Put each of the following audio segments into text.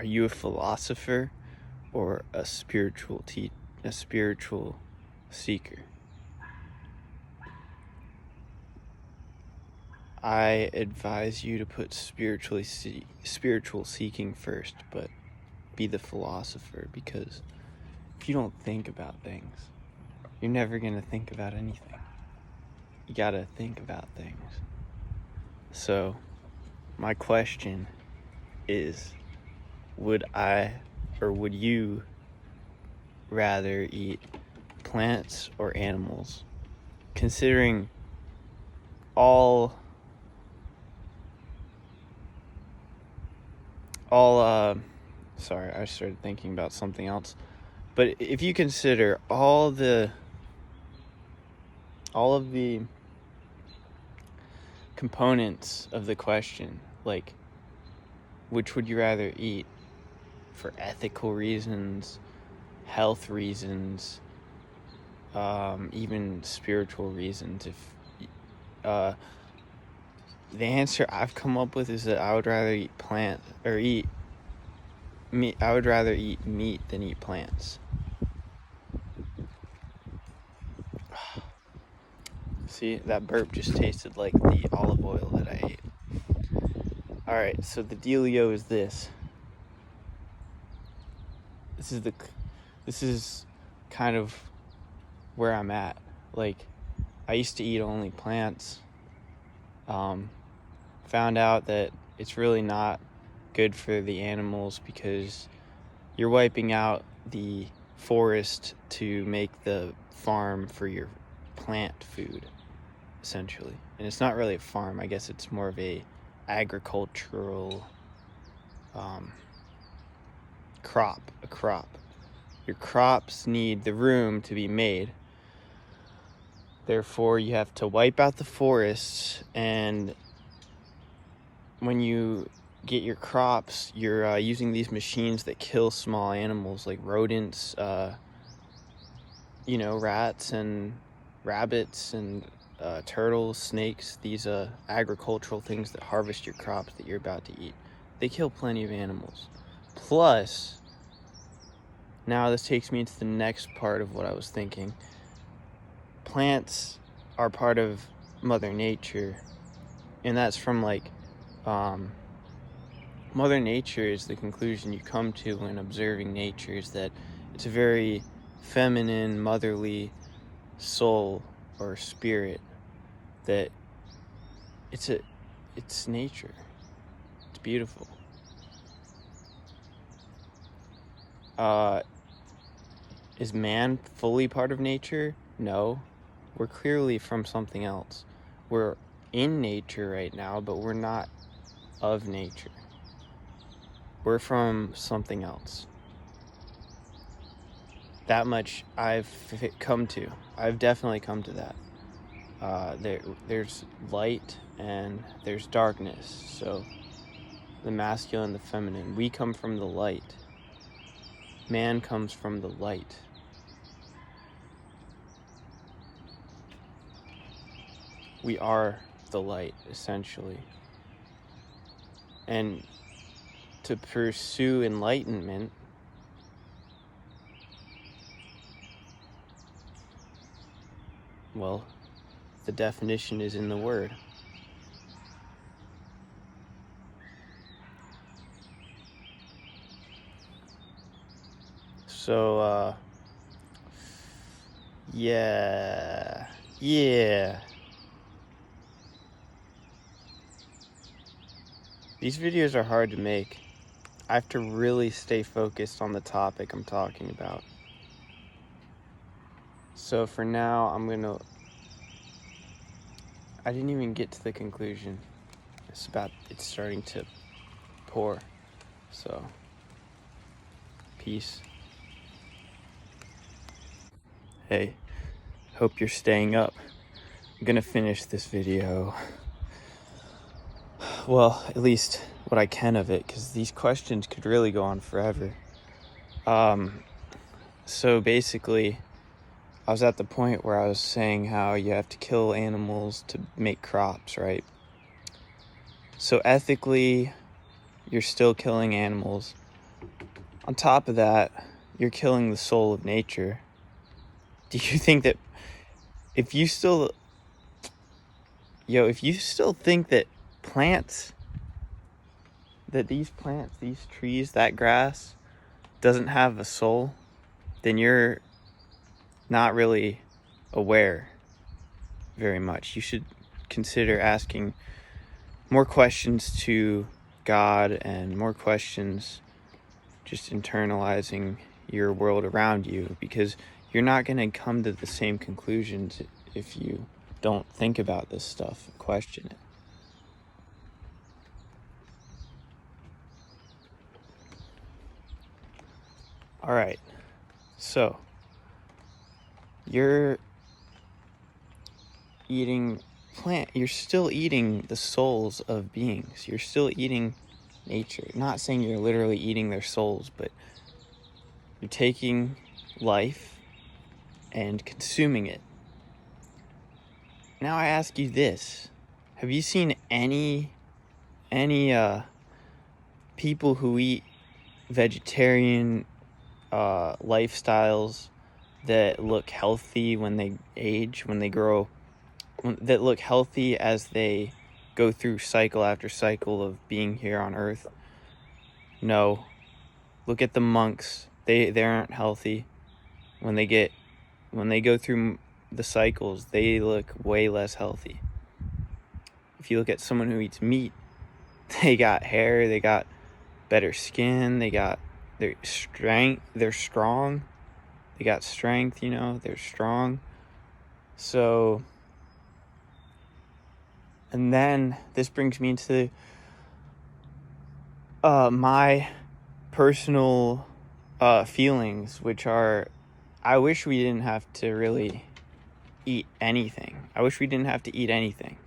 Are you a philosopher or a spiritual seeker? I advise you to put spiritual seeking first, but be the philosopher, because if you don't think about things, you're never going to think about anything. You got to think about things. So, my question is, would you rather eat plants or animals? Considering sorry, I started thinking about something else. But if you consider all of the components of the question, like, which would you rather eat for ethical reasons, health reasons, even spiritual reasons, the answer I've come up with is that I would rather eat meat. I would rather eat meat than eat plants. See, that burp just tasted like the olive oil that I ate. Alright, so the dealio is this. This is kind of where I'm at. Like, I used to eat only plants. Found out that it's really not good for the animals because you're wiping out the forest to make the farm for your plant food, essentially. And it's not really a farm. I guess it's more of a agricultural crop. Your crops need the room to be made. Therefore, you have to wipe out the forests, and when you get your crops, you're using these machines that kill small animals like rodents, rats and rabbits and turtles, snakes, these agricultural things that harvest your crops that you're about to eat. They kill plenty of animals. Plus, now this takes me into the next part of what I was thinking. Plants are part of Mother Nature, and that's from Mother Nature is the conclusion you come to when observing nature, is that it's a very feminine, motherly soul or spirit, that it's nature. It's beautiful. Is man fully part of nature? No. We're clearly from something else. We're in nature right now, but we're not of nature. We're from something else. That much I've definitely come to that. There's light and there's darkness. So the masculine and the feminine. We come from the light. Man comes from the light. We are the light, essentially. And to pursue enlightenment, well, the definition is in the word. So, yeah. These videos are hard to make. I have to really stay focused on the topic I'm talking about. So for now, I didn't even get to the conclusion. It's starting to pour. So, peace. Hey, hope you're staying up. I'm gonna finish this video. Well, at least what I can of it, because these questions could really go on forever. So basically, I was at the point where I was saying how you have to kill animals to make crops, right? So ethically, you're still killing animals, On top of that, you're killing the soul of nature. Do you think that if you still think that plants, these plants, these trees, that grass doesn't have a soul, then you're not really aware very much. You should consider asking more questions to God and more questions, just internalizing your world around you, because you're not going to come to the same conclusions if you don't think about this stuff and question it. All right, so you're you're still eating the souls of beings. You're still eating nature. Not saying you're literally eating their souls, but you're taking life and consuming it. Now I ask you this. Have you seen any people who eat vegetarian lifestyles that look healthy when they age, when they grow, that look healthy as they go through cycle after cycle of being here on earth? No. Look at the monks. They aren't healthy. When they go through the cycles, they look way less healthy. If you look at someone who eats meat, they got hair, they got better skin, they got their strength, they're strong. They got strength, they're strong. So, and then this brings me into my personal feelings, which are, I wish we didn't have to really eat anything. I wish we didn't have to eat anything.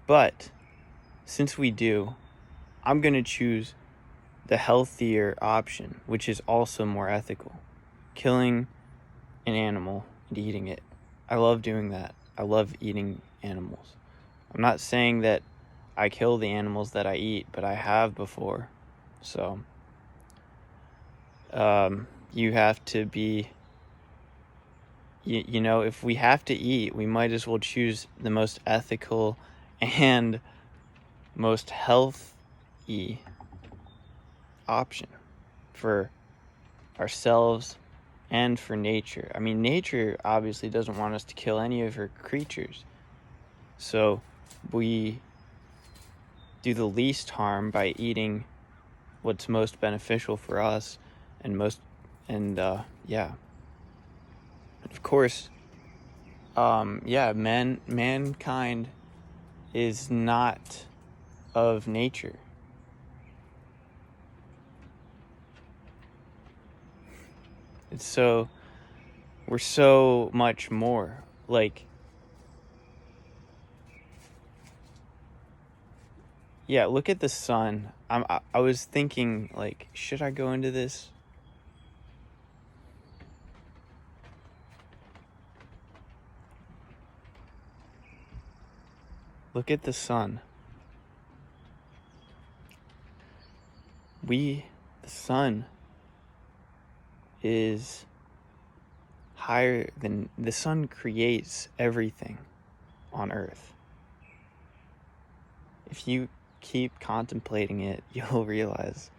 But since we do, I'm going to choose the healthier option, which is also more ethical. Killing an animal and eating it. I love doing that. I love eating animals. I'm not saying that I kill the animals that I eat, but I have before. So, you have to be, if we have to eat, we might as well choose the most ethical and most healthy option for ourselves and for nature. I mean, nature obviously doesn't want us to kill any of her creatures. So we do the least harm by eating what's most beneficial for us of course, mankind is not of nature. We're so much more. Like, yeah, look at the sun. I was thinking, like, should I go into this? Look at the sun. The sun is higher than, the sun creates everything on earth. If you keep contemplating it, you'll realize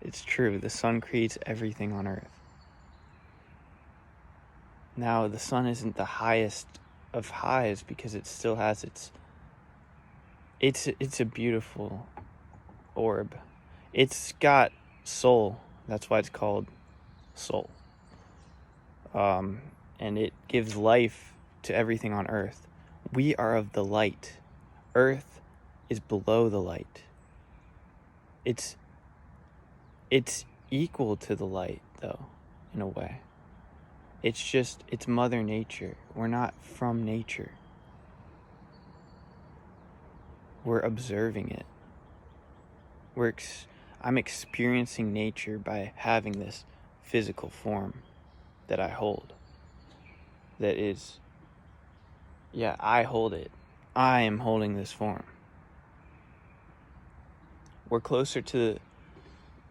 it's true. The sun creates everything on earth. Now, the sun isn't the highest of highs because it still has it's a beautiful orb. It's got soul. That's why it's called soul. And it gives life to everything on earth. We are of the light. Earth is below the light. It's equal to the light, though, in a way. It's Mother Nature. We're not from nature. We're observing it. I'm experiencing nature by having this physical form that I hold. That is, I hold it. I am holding this form. We're closer to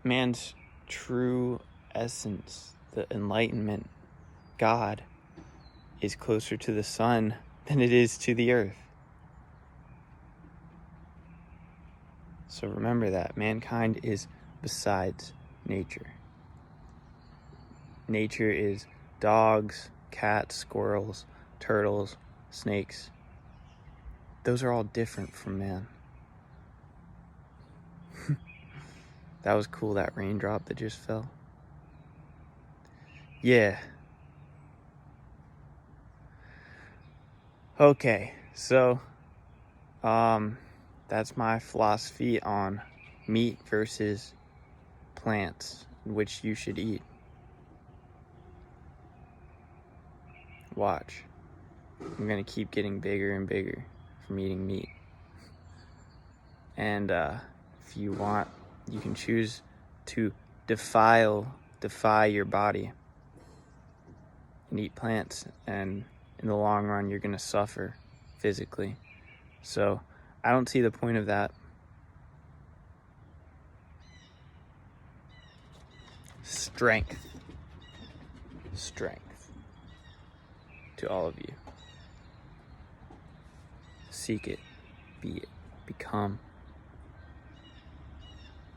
man's true essence, the enlightenment, God, is closer to the sun than it is to the earth. So remember that. Mankind is besides nature. Nature is dogs, cats, squirrels, turtles, snakes. Those are all different from man. That was cool, that raindrop that just fell. Yeah. Okay, so that's my philosophy on meat versus plants, which you should eat. Watch. I'm gonna keep getting bigger and bigger from eating meat. And if you want, you can choose to defy your body and eat plants, and in the long run you're gonna suffer physically. So I don't see the point of that. Strength to all of you. Seek it, be it, become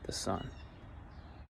the sun.